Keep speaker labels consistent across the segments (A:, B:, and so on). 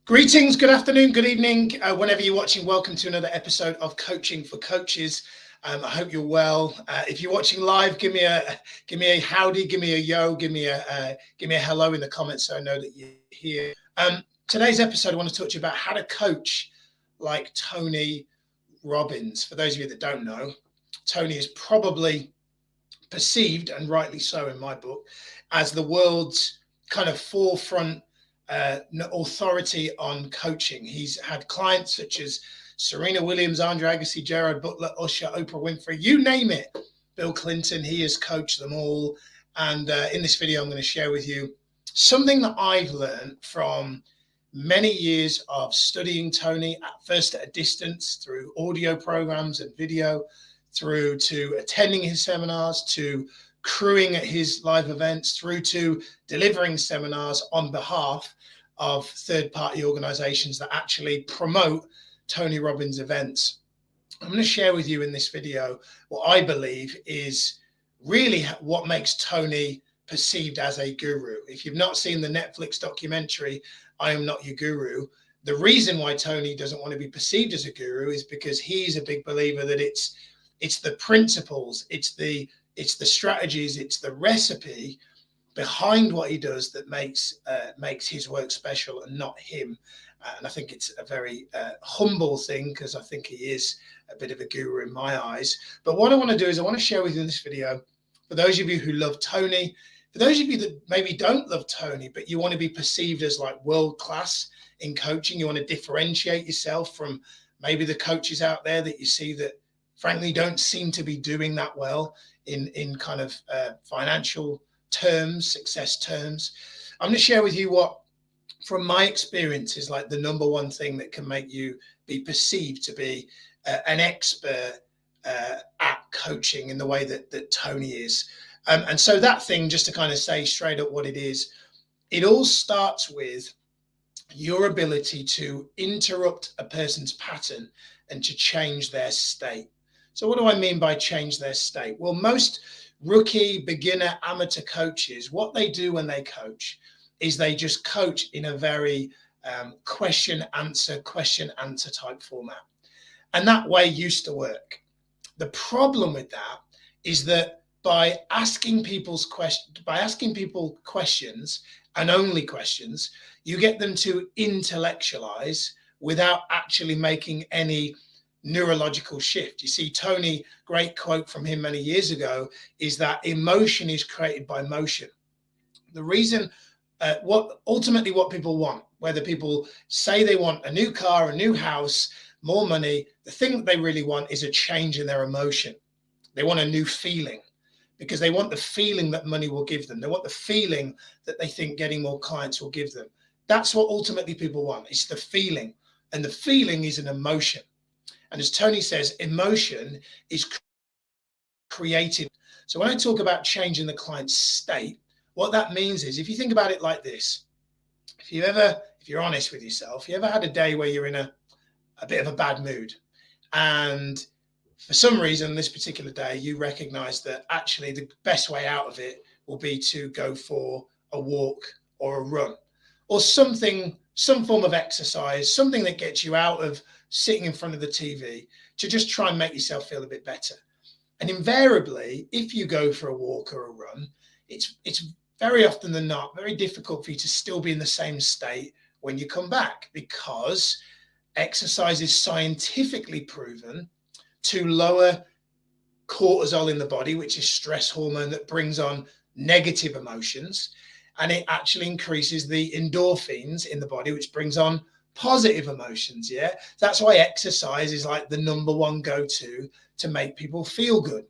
A: Greetings, good afternoon, good evening, whenever you're watching. Welcome to another episode of Coaching for Coaches. I hope you're well. If you're watching live, give me a howdy, give me a yo, give me a hello in the comments so I know that you're here. Today's episode, I want to talk to you about how to coach like Tony Robbins. For those of you that don't know, Tony is probably perceived, and rightly so in my book, as the world's kind of forefront authority on coaching. He's had clients such as Serena Williams, Andre Agassi, Gerard Butler, Usher, Oprah Winfrey, you name it, Bill Clinton. He has coached them all. And in this video, I'm going to share with you something that I've learned from many years of studying Tony, at first at a distance through audio programs and video, through to attending his seminars, to crewing at his live events, through to delivering seminars on behalf of third-party organizations that actually promote Tony Robbins events. I'm going to share with you in this video what I believe is really what makes Tony perceived as a guru. If you've not seen the Netflix documentary, I Am Not Your Guru, the reason why Tony doesn't want to be perceived as a guru is because he's a big believer that it's the principles, it's the strategies, it's the recipe behind what he does that makes his work special and not him. And I think it's a very humble thing, because I think he is a bit of a guru in my eyes. But what I want to do is I want to share with you in this video, for those of you who love Tony, for those of you that maybe don't love Tony, but you want to be perceived as like world class in coaching, you want to differentiate yourself from maybe the coaches out there that you see that frankly don't seem to be doing that well in kind of financial terms, success terms. I'm going to share with you what, from my experience, is like the number one thing that can make you be perceived to be an expert at coaching in the way that Tony is. And so that thing, just to kind of say straight up what it is, it all starts with your ability to interrupt a person's pattern and to change their state. So what do I mean by change their state? Well, most rookie, beginner, amateur coaches, what they do when they coach is they just coach in a very question answer type format. And that way used to work. The problem with that is that by asking people questions and only questions, you get them to intellectualize without actually making any neurological shift. You see, Tony, great quote from him many years ago, is that emotion is created by motion. The reason, what people want, whether people say they want a new car, a new house, more money, the thing that they really want is a change in their emotion. They want a new feeling, because they want the feeling that money will give them. They want the feeling that they think getting more clients will give them. That's what ultimately people want. It's the feeling, and the feeling is an emotion. And as Tony says, emotion is created. So when I talk about changing the client's state, what that means is, if you think about it like this, if you're honest with yourself, you ever had a day where you're in a bit of a bad mood, and for some reason this particular day you recognize that actually the best way out of it will be to go for a walk or a run or something, some form of exercise, something that gets you out of sitting in front of the TV, to just try and make yourself feel a bit better. And invariably, if you go for a walk or a run, it's very often than not very difficult for you to still be in the same state when you come back, because exercise is scientifically proven to lower cortisol in the body, which is stress hormone that brings on negative emotions, and it actually increases the endorphins in the body, which brings on positive emotions. Yeah, that's why exercise is like the number one go-to to make people feel good.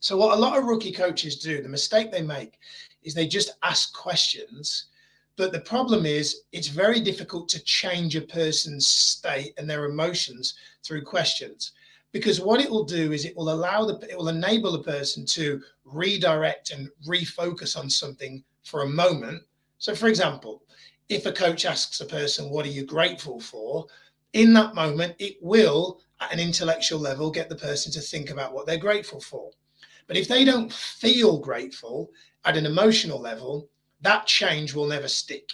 A: So what a lot of rookie coaches do, the mistake they make, is they just ask questions. But the problem is, it's very difficult to change a person's state and their emotions through questions, because what it will do is it will enable the person to redirect and refocus on something for a moment. So for example, if a coach asks a person, what are you grateful for? In that moment, it will, at an intellectual level, get the person to think about what they're grateful for. But if they don't feel grateful at an emotional level, that change will never stick.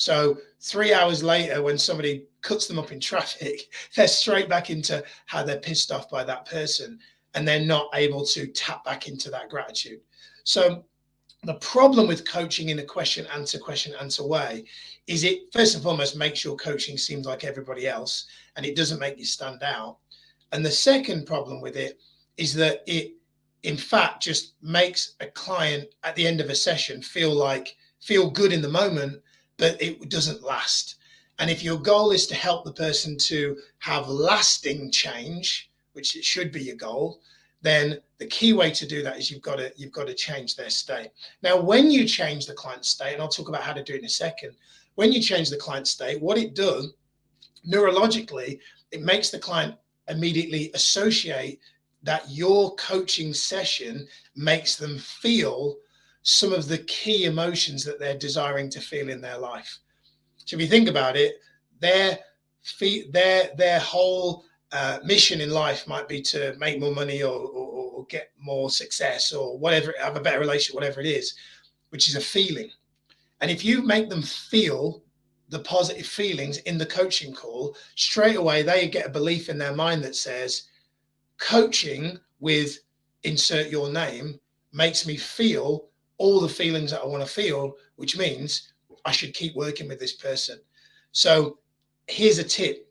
A: So 3 hours later, when somebody cuts them up in traffic, they're straight back into how they're pissed off by that person, and they're not able to tap back into that gratitude. So the problem with coaching in a question answer way is it first and foremost makes your coaching seem like everybody else, and it doesn't make you stand out. And the second problem with it is that it in fact just makes a client at the end of a session feel good in the moment, but it doesn't last. And if your goal is to help the person to have lasting change, which it should be your goal, then the key way to do that is you've got to change their state. Now, when you change the client's state, and I'll talk about how to do it in a second, when you change the client's state, what it does neurologically, it makes the client immediately associate that your coaching session makes them feel some of the key emotions that they're desiring to feel in their life. So if you think about it, their whole mission in life might be to make more money or get more success or whatever, have a better relationship, whatever it is, which is a feeling. And if you make them feel the positive feelings in the coaching call, straight away they get a belief in their mind that says, coaching with insert your name makes me feel all the feelings that I want to feel, which means I should keep working with this person. So here's a tip.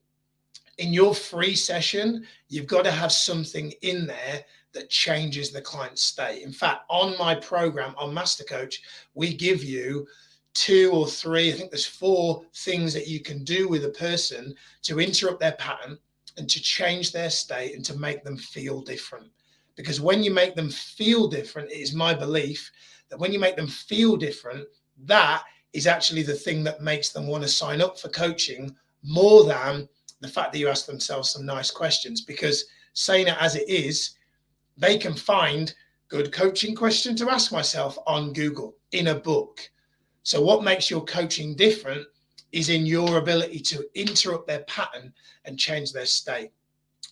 A: In your free session, you've got to have something in there that changes the client's state. In fact, on my program, on Master Coach, we give you 2 or 3, I think there's 4 things that you can do with a person to interrupt their pattern and to change their state and to make them feel different. Because when you make them feel different, it is my belief that when you make them feel different, that is actually the thing that makes them want to sign up for coaching more than the fact that you ask themselves some nice questions. Because saying it as it is, they can find good coaching question to ask myself on Google, in a book. So what makes your coaching different is in your ability to interrupt their pattern and change their state.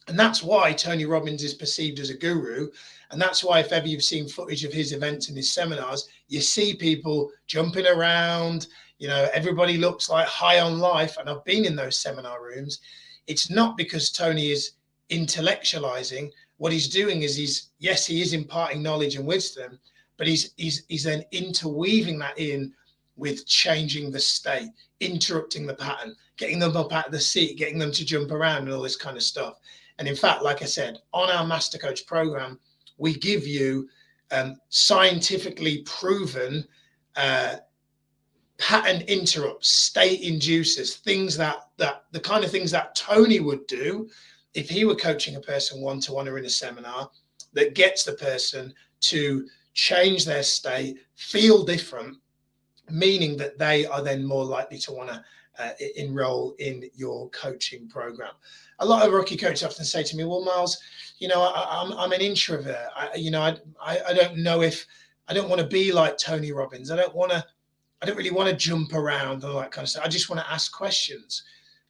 A: And that's why Tony Robbins is perceived as a guru. And that's why if ever you've seen footage of his events and his seminars, you see people jumping around, everybody looks like high on life. And I've been in those seminar rooms. It's not because Tony is intellectualizing. What he's doing is he is imparting knowledge and wisdom, but he's then interweaving that in with changing the state, interrupting the pattern, getting them up out of the seat, getting them to jump around and all this kind of stuff. And in fact, like I said, on our Master Coach program, we give you scientifically proven pattern interrupts, state inducers, things that the kind of things that Tony would do if he were coaching a person one-to-one or in a seminar, that gets the person to change their state, feel different, meaning that they are then more likely to want to enroll in your coaching program. A lot of rookie coaches often say to me, well, Miles, I'm an introvert. I don't know if I don't want to be like Tony Robbins. I don't really want to jump around and all that kind of stuff. I just want to ask questions.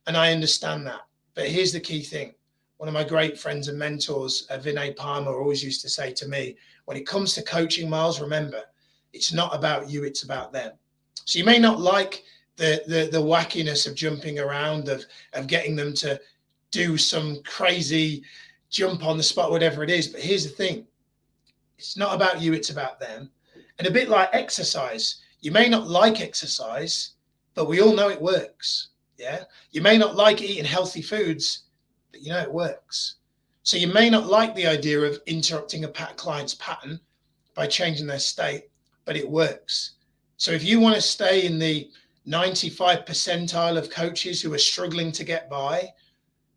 A: And I understand that. But here's the key thing. One of my great friends and mentors, Vinay Palmer, always used to say to me, when it comes to coaching, Miles, remember, it's not about you, it's about them. So you may not like the wackiness of jumping around, of getting them to do some crazy jump on the spot, whatever it is. But here's the thing. It's not about you, it's about them. And a bit like exercise. You may not like exercise, but we all know it works. Yeah. You may not like eating healthy foods, but you know it works. So you may not like the idea of interrupting a client's pattern by changing their state, but it works. So if you want to stay in the 95 percentile of coaches who are struggling to get by,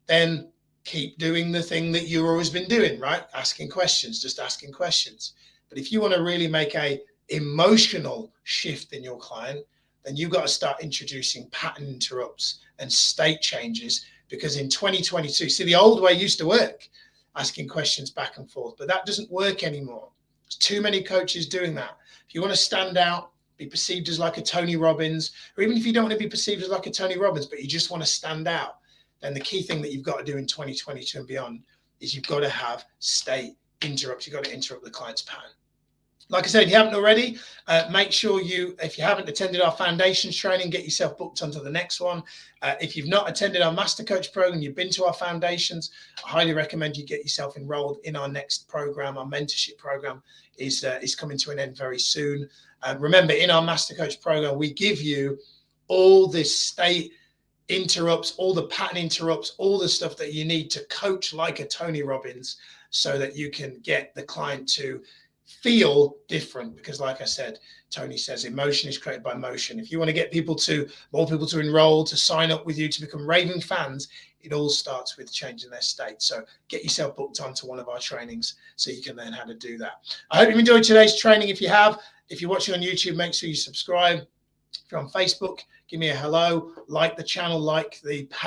A: then keep doing the thing that you've always been doing, right? Asking questions, just asking questions. But if you want to really make a emotional shift in your client, then you've got to start introducing pattern interrupts and state changes, because in 2022, see, the old way used to work, asking questions back and forth, but that doesn't work anymore. There's too many coaches doing that. If you want to stand out, be perceived as like a Tony Robbins, or even if you don't want to be perceived as like a Tony Robbins, but you just want to stand out, then the key thing that you've got to do in 2022 and beyond is you've got to have state interrupts. You've got to interrupt the client's pattern. Like I said, if you haven't already, make sure if you haven't attended our foundations training, get yourself booked onto the next one. If you've not attended our Master Coach program, you've been to our foundations, I highly recommend you get yourself enrolled in our next program. Our mentorship program is coming to an end very soon. Remember, in our Master Coach program, we give you all this state interrupts, all the pattern interrupts, all the stuff that you need to coach like a Tony Robbins, so that you can get the client to feel different. Because like I said, Tony says emotion is created by motion. If you want to get more people to enroll, to sign up with you, to become raving fans, it all starts with changing their state. So get yourself booked onto one of our trainings so you can learn how to do that. I hope you enjoyed today's training. If you're watching on YouTube, make sure you subscribe. If you're on Facebook, give me a hello, like the channel, like the page.